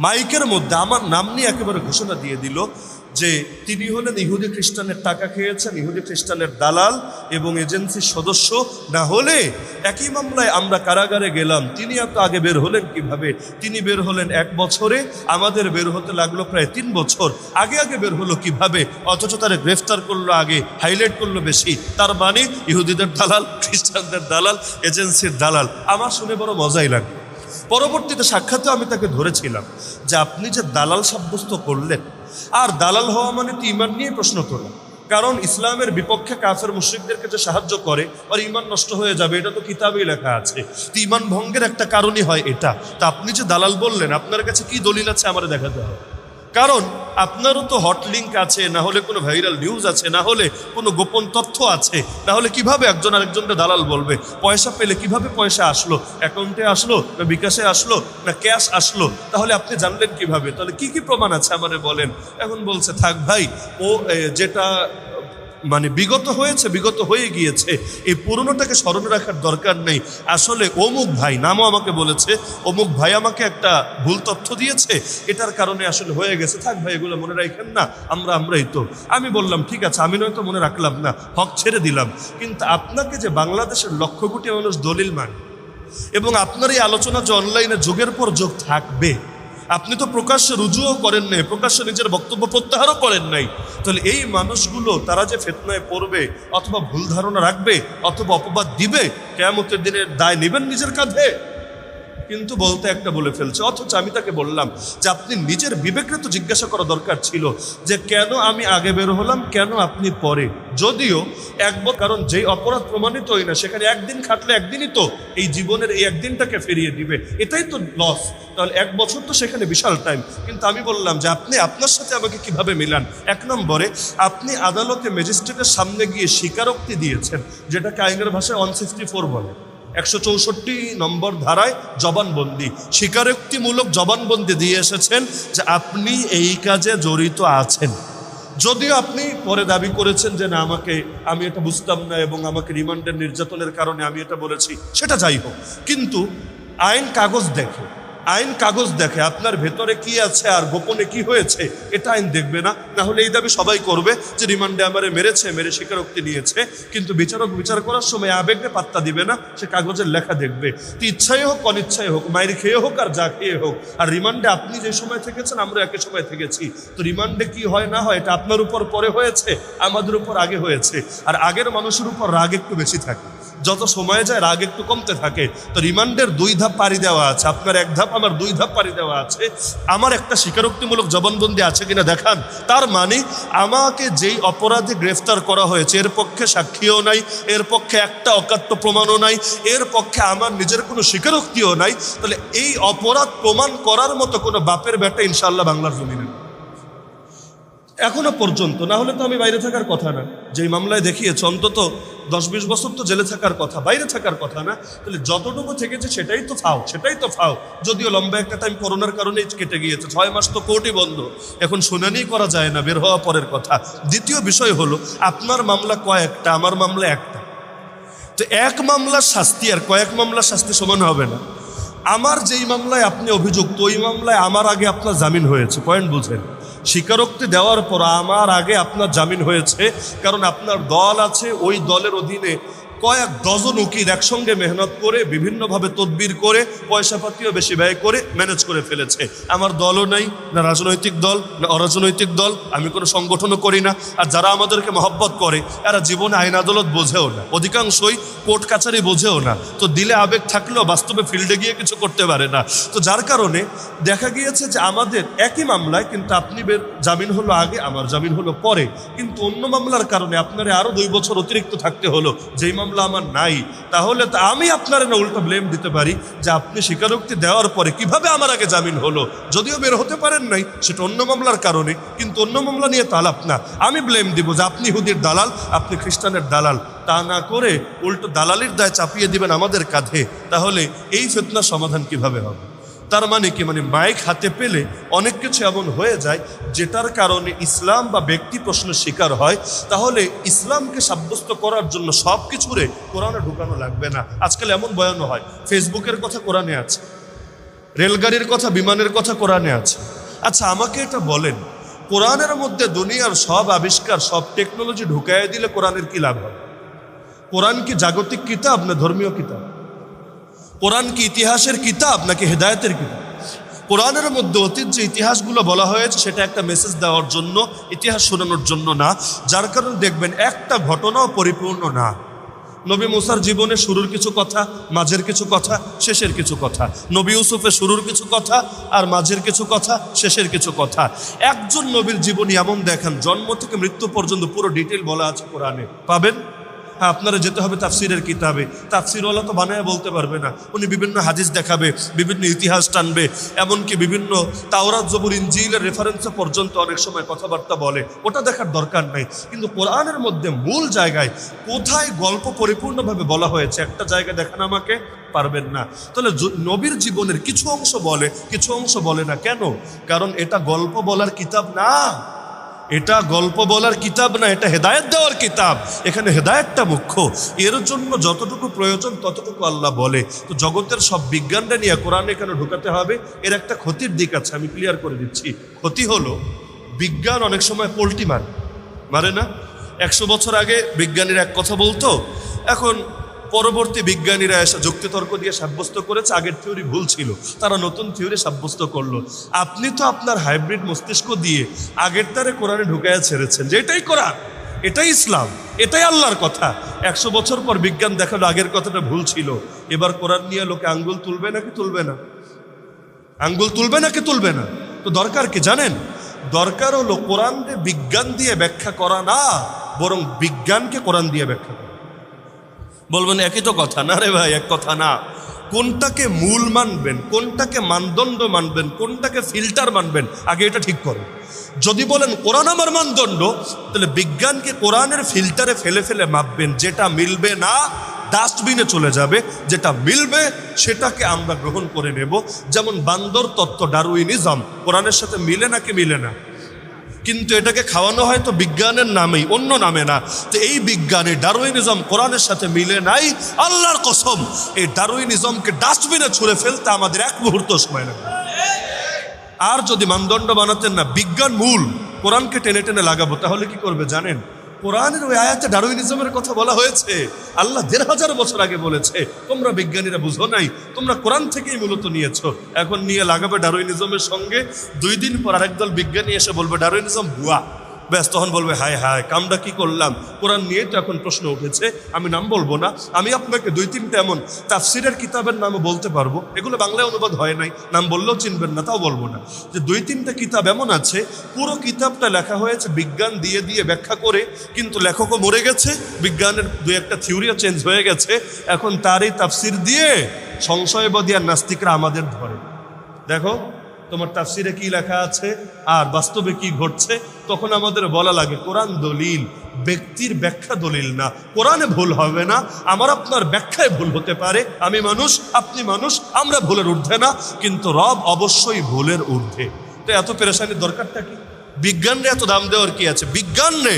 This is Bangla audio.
মাইকের মধ্যে আমার নাম নিয়ে একেবারে ঘোষণা দিয়ে দিল যে তিনি হলেন ইহুদি খ্রিস্টানের টাকা খেয়েছেন, ইহুদি খ্রিস্টানের দালাল এবং এজেন্সির সদস্য। না হলে একই মামলায় আমরা কারাগারে গেলাম, তিনি এত আগে বের হলেন কিভাবে? তিনি বের হলেন 1 বছরে, আমাদের বের হতে লাগলো প্রায় 3 বছর। আগে আগে বের হলো কিভাবে? অথচ তারা গ্রেফতার করলো আগে, হাইলাইট করলো বেশি। তার মানে ইহুদিদের দালাল, খ্রিস্টানদের দালাল, এজেন্সির দালাল। আমার শুনে বড় মজাই লাগে। পরবর্তীতে সাক্ষাতে আমি তাকে ধরেছিলাম যে আপনি যে দালাল সাব্যস্ত করলেন, আর দালাল হওয়া মানে তো ইমান নিয়ে প্রশ্ন তোলা। কারণ ইসলামের বিপক্ষে কাফের মুশরিকদেরকে যে সাহায্য করে আর ইমান নষ্ট হয়ে যাবে, এটা তো কিতাবেই লেখা আছে। তো ইমান ভঙ্গের একটা কারণই হয় এটা। তা আপনি যে দালাল বললেন, আপনার কাছে কি দলিল আছে আমার দেখাতে হবে। কারণ আপনারও তো হট লিঙ্ক আছে, না হলে কোনো ভাইরাল নিউজ আছে, না হলে কোনো গোপন তথ্য আছে। না হলে কিভাবে একজন আরেকজনকে দালাল বলবে? পয়সা পেলে কিভাবে পয়সা আসলো? অ্যাকাউন্টে আসলো, না বিকাশে আসলো, না ক্যাশ আসলো? তাহলে আপনি জানলেন কিভাবে? তাহলে কি কি প্রমাণ আছে আমারে বলেন। এখন বলছে থাক ভাই, ও যেটা মানে বিগত হয়েছে, বিগত হয়ে গিয়েছে, এই পুরনোটাকে স্মরণ রাখার দরকার নেই। আসলে অমুক ভাই, নামও আমাকে বলেছে, অমুক ভাই আমাকে একটা ভুল তথ্য দিয়েছে, এটার কারণে আসলে হয়ে গেছে। থাক ভাই, এগুলো মনে রাখেন না, আমরাই তো। আমি বললাম ঠিক আছে, আমি নয়তো মনে রাখলাম না, হক ছেড়ে দিলাম। কিন্তু আপনাকে যে বাংলাদেশের লক্ষ কোটি মানুষ দলিল মানে, এবং আপনার এই আলোচনা যে অনলাইনে যুগের পর যুগ থাকবে, আপনি তো প্রকাশ্যে রুজুও করেন নাই, প্রকাশ্যে নিজের বক্তব্য প্রত্যাহারও করেন নাই। তাহলে এই মানুষগুলো তারা যে ফিতনায় পড়বে, অথবা ভুল ধারণা রাখবে, অথবা অপবাদ দিবে, কিয়ামতের দিনের দায় নেবেন নিজের কাঁধে। কিন্তু বলতে একটা বলে ফেলছে। অথচ আমি তাকে বললাম যে আপনি নিজের বিবেককে তো জিজ্ঞাসা করা দরকার ছিল যে কেন আমি আগে বের হলাম, কেন আপনি পরে। যদিও কারণ যেই অপরাধ প্রমাণিত হয় না, সেখানে একদিন খাটলে একদিনই তো এই জীবনের এই একদিনটাকে ফিরিয়ে দিবে, এটাই তো লস। তাহলে 1 বছর তো সেখানে বিশাল টাইম। কিন্তু আমি বললাম যে আপনি আপনার সাথে আমাকে কিভাবে মিলান। 1 নম্বরে আপনি আদালতে ম্যাজিস্ট্রেটের সামনে গিয়ে স্বীকারোক্তি দিয়েছেন, যেটাকে আইনের ভাষায় 164 বলে, 164 নম্বর ধারায় জবানবন্দি, স্বীকারোক্তিমূলক জবানবন্দি দিয়ে এসেছেন যে আপনি এই কাজে জড়িত আছেন। যদিও আপনি পরে দাবি করেছেন যে না, আমি এটা বুঝতাম না এবং আমাকে রিমান্ডের নির্যাতনের কারণে আমি এটা বলেছি, সেটা যাই হোক। কিন্তু আইন কাগজ দেখে আপনার ভেতরে কি আছে আর গোপনে কি হয়েছে, এটা আইন দেখবে না। না হলে এই দাবি সবাই করবে যে রিমান্ডে আমারে মেরে স্বীকারোক্তি নিয়েছে। কিন্তু বিচারক বিচার করার সময় আবেগে পাত্তা দিবে না, সে কাগজের লেখা দেখবে। তো ইচ্ছাই হোক অনিচ্ছাই হোক, মায়ের খেয়ে হোক আর যা খেয়ে হোক। আর রিমান্ডে আপনি যে সময় থেকেছেন, আমরা একই সময় থেকেছি। তো রিমান্ডে কি হয় না হয়, এটা আপনার উপর পরে হয়েছে, আমাদের উপর আগে হয়েছে। আর আগের মানুষের উপর রাগ একটু বেশি থাকে, যত সময় যায় রাগ একটু কমতে থাকে। তো রিমান্ডের 2 ধাপ পাড়ি দেওয়া আছে, আপনার 1 ধাপ, আমার 2 ধাপ পাড়ি দেওয়া আছে। আমার একটা স্বীকারোক্তিমূলক জবানবন্দি আছে কিনা দেখান। তার মানে আমাকে যেই অপরাধে গ্রেফতার করা হয়েছে, এর পক্ষে সাক্ষীও নাই, এর পক্ষে একটা অকাট্য প্রমাণও নাই, এর পক্ষে আমার নিজের কোনো স্বীকারোক্তিও নাই। তাহলে এই অপরাধ প্রমাণ করার মতো কোনো বাপের বেটা ইনশাআল্লাহ বাংলার জমিনে এখনো পর্যন্ত। না হলে তো আমি বাইরে থাকার কথা না। যেই মামলায় দেখিয়েছে অন্তত 10-20 বছর তো জেলে থাকার কথা, বাইরে থাকার কথা না। তাহলে যতটুকু থেকেছে সেটাই তো ফাও। যদিও লম্বা একটা টাইম করোনার কারণেই কেটে গিয়েছে, 6 মাস তো কোর্টই বন্ধ, এখন শুনানি করা যায় না, বের হওয়া পরের কথা। দ্বিতীয় বিষয় হলো, আপনার মামলা কয়েকটা, আমার মামলা একটা। তো 1 মামলার শাস্তি আর কয়েক মামলার শাস্তি সমান হবে না। আমার যেই মামলায় আপনি অভিযুক্ত, ওই মামলায় আমার আগে আপনার জামিন হয়েছে। পয়েন্ট বুঝেন? স্বীকারোক্তি দেওয়ার পর আমার আগে আপনার জামিন হয়েছে, কারণ আপনার দল আছে, ওই দলের অধীনে কয়েক ডজন উকিল একসঙ্গে মেহনত করে, বিভিন্নভাবে তদবির করে, পয়সাপাতিও বেশি ব্যয় করে ম্যানেজ করে ফেলেছে। আমার দলও নাই, না রাজনৈতিক দল না অরাজনৈতিক দল, আমি কোনো সংগঠনও করি না। আর যারা আমাদেরকে মহব্বত করে, এরা জীবনে আইন আদালত বোঝেও না, অধিকাংশই কোর্ট কাছারি বোঝেও না। তো দিলে আবেগ থাকলেও বাস্তবে ফিল্ডে গিয়ে কিছু করতে পারে না। তো যার কারণে দেখা গিয়েছে যে আমাদের একই মামলায়, কিন্তু আপনি জামিন হলো আগে, আমার জামিন হলো পরে। কিন্তু অন্য মামলার কারণে আপনারে আরও 2 বছর অতিরিক্ত থাকতে হলো, যেই মামলা আমার নাই। তাহলে তো আমি আপনার না উল্টো ব্লেম দিতে পারি যে আপনি স্বীকারোক্তি দেওয়ার পরে কিভাবে আমার আগে জামিন হলো। যদিও বের হতে পারেন নাই, সেটা অন্য মামলার কারণে, কিন্তু অন্য মামলা নিয়ে তো আলাপ না। আমি ব্লেম দিব যে আপনি ইহুদির দালাল, আপনি খ্রিস্টানের দালাল। তা না করে উল্টো দালালির দায় চাপিয়ে দিবেন আমাদের কাঁধে। তাহলে এই ফিতনার সমাধান কিভাবে হবে? তার মানে কি, মানে মাইক হাতে পেলে অনেক কিছু এমন হয়ে যায় যেটার কারণে ইসলাম বা ব্যক্তি প্রশ্নের শিকার হয়। তাহলে ইসলামকে সাব্যস্ত করার জন্য সব কিছুরে কোরআনে ঢুকানো লাগবে না। আজকাল এমন বয়ানো হয়, ফেসবুকের কথা কোরআনে আছে, রেলগাড়ির কথা, বিমানের কথা কোরআনে আছে। আচ্ছা আমাকে এটা বলেন, কোরআনের মধ্যে দুনিয়ার সব আবিষ্কার, সব টেকনোলজি ঢুকাইয়া দিলে কোরআনের কি লাভ হবে? কোরআন কি জাগতিক কিতাব না ধর্মীয় কিতাব? কোরআন কি ইতিহাসের কিতাব নাকি হেদায়েতের কিতাব? কোরআনের মধ্যে অতীত যে ইতিহাসগুলো বলা হয়েছে সেটা একটা মেসেজ দেওয়ার জন্য, ইতিহাস শোনানোর জন্য না। যার কারণে দেখবেন একটা ঘটনাও পরিপূর্ণ না। নবী মুসার জীবনে শুরুর কিছু কথা, মাঝের কিছু কথা, শেষের কিছু কথা। নবী ইউসুফের শুরুর কিছু কথা, আর মাঝের কিছু কথা, শেষের কিছু কথা। একজন নবীর জীবনী এমন দেখেন, জন্ম থেকে মৃত্যু পর্যন্ত পুরো ডিটেল বলা আছে কোরআনে, পাবেন? হ্যাঁ, আপনারা যেতে হবে তাফসিরের কিতাবে। তাফসিরওয়ালা তো বানায় বলতে পারবে না, উনি বিভিন্ন হাদিস দেখাবে, বিভিন্ন ইতিহাস টানবে, এমনকি বিভিন্ন তাওরাত জবুর ইনজিলের রেফারেন্সে পর্যন্ত অনেক সময় কথাবার্তা বলে। ওটা দেখার দরকার নাই, কিন্তু কোরআনের মধ্যে মূল জায়গায় কোথায় গল্প পরিপূর্ণভাবে বলা হয়েছে একটা জায়গা দেখান আমাকে, পারবেন না। তাহলে নবীর জীবনের কিছু অংশ বলে, কিছু অংশ বলে না। কেন? কারণ এটা গল্প বলার কিতাব না, এটা গল্প বলার কিতাব না, এটা হেদায়েত দেওয়ার কিতাব। এখানে হেদায়েতটা মুখ্য। এর জন্য যতটুকু প্রয়োজন ততটুকু আল্লাহ বলে। তো জগতের সব বিজ্ঞানটা নিয়ে কোরআনে কেন ঢুকাতে হবে? এর একটা ক্ষতির দিক আছে, আমি ক্লিয়ার করে দিচ্ছি। ক্ষতি হলো, বিজ্ঞান অনেক সময় পোল্টি মারে না? 100 বছর আগে বিজ্ঞানীরা এক কথা বলতো, এখন পরবর্তী বিজ্ঞানীরা এসে যুক্তিতর্ক দিয়ে সাব্যস্ত করেছে আগের থিওরি ভুল ছিল, তারা নতুন থিওরি সাব্যস্ত করলো। আপনি তো আপনার হাইব্রিড মস্তিষ্ক দিয়ে আগের তারে কোরআনে ঢুকাইয়া ছেড়েছেন যে এটাই কোরআন, এটাই ইসলাম, এটাই আল্লাহর কথা। 100 বছর পর বিজ্ঞান দেখালো আগের কথাটা ভুল ছিল। এবার কোরআন নিয়ে লোকে আঙ্গুল তুলবে নাকি তুলবে না? আঙ্গুল তুলবে নাকি তুলবে না? তো দরকার কি জানেন? দরকার হলো কোরআনকে বিজ্ঞান দিয়ে ব্যাখ্যা করা না, বরং বিজ্ঞানকে কোরআন দিয়ে ব্যাখ্যা করা। বলবেন একই তো কথা। না রে ভাই, এক কথা না। কোনটাকে মূল মানবেন, কোনটাকে মানদণ্ড মানবেন, কোনটাকে ফিল্টার মানবেন, আগে এটা ঠিক করুন। যদি বলেন কোরআন আমার মানদণ্ড, তাহলে বিজ্ঞানকে কোরআনের ফিল্টারে ফেলে ফেলে মাপবেন। যেটা মিলবে না ডাস্টবিনে চলে যাবে, যেটা মিলবে সেটাকে আমরা গ্রহণ করে নেব। যেমন বান্দর তত্ত্ব, ডারউইনিজম কোরআনের সাথে মিলে নাকি মিলে না? কিন্তু এটাকে খাওয়ানো হয় তো বিজ্ঞানের নামেই, অন্য নামে না। তো এই বিজ্ঞানে ডারউইনিজম কোরআনের সাথে মিলে নাই। আল্লাহর কসম, এই ডারউইনিজমকে ডাস্টবিনে ছুঁড়ে ফেলতে আমাদের এক মুহূর্ত সময় লাগবে। আর যদি মানদণ্ড বানাতেন না, বিজ্ঞান মূল, কোরআনকে টেনে টেনে লাগাবো, তাহলে কি করবে জানেন? কোরআনের ওই আয়াতে ডারউইনিজমের কথা বলা হয়েছে। আল্লাহ 1500 বছর আগে বলেছে, তোমরা বিজ্ঞানীরা বুঝো নাই, তোমরা কোরআন থেকেই মূলত নিয়েছো। এখন নিয়ে লাগাবে ডারউইনিজমের সঙ্গে। 2 দিন পর আরেকদল বিজ্ঞানী এসে বলবে ডারউইনিজম ভুয়া। ব্যাস, তখন বলবে হায় হায়, কামটা কি করলাম। কোরআন নিয়ে তো এখন প্রশ্ন উঠেছে। আমি নাম বলবো না, আমি আপনাকে 2-3টা এমন তাফসিরের কিতাবের নামও বলতে পারবো, এগুলো বাংলায় অনুবাদ হয় নাই, নাম বললেও চিনবেন না, তাও বলবো না। যে 2-3টা কিতাব এমন আছে, পুরো কিতাবটা লেখা হয়েছে বিজ্ঞান দিয়ে দিয়ে ব্যাখ্যা করে, কিন্তু লেখকও মরে গেছে, বিজ্ঞানের 2-1টা থিওরিও চেঞ্জ হয়ে গেছে। এখন তারই তাফসির দিয়ে সংশয়বাদী আর নাস্তিকরা আমাদের ধরে, দেখো তোমার তাফসিরে কি লেখা আছে আর বাস্তবে কি ঘটছে। তখন আমাদের বলা লাগে কোরআন দলিল, ব্যক্তির ব্যাখ্যা দলিল না। কোরআনে ভুল হবে না, আমার আপনার ব্যাখ্যায় ভুল হতে পারে। আমি মানুষ, আপনি মানুষ, আমরা ভুলের ঊর্ধ্বে না, কিন্তু রব অবশ্যই ভুলের ঊর্ধ্বে। তো এত পেরেশানির দরকারটা কি? বিজ্ঞানরে এত দাম দেওয়ার কি আছে? বিজ্ঞান রে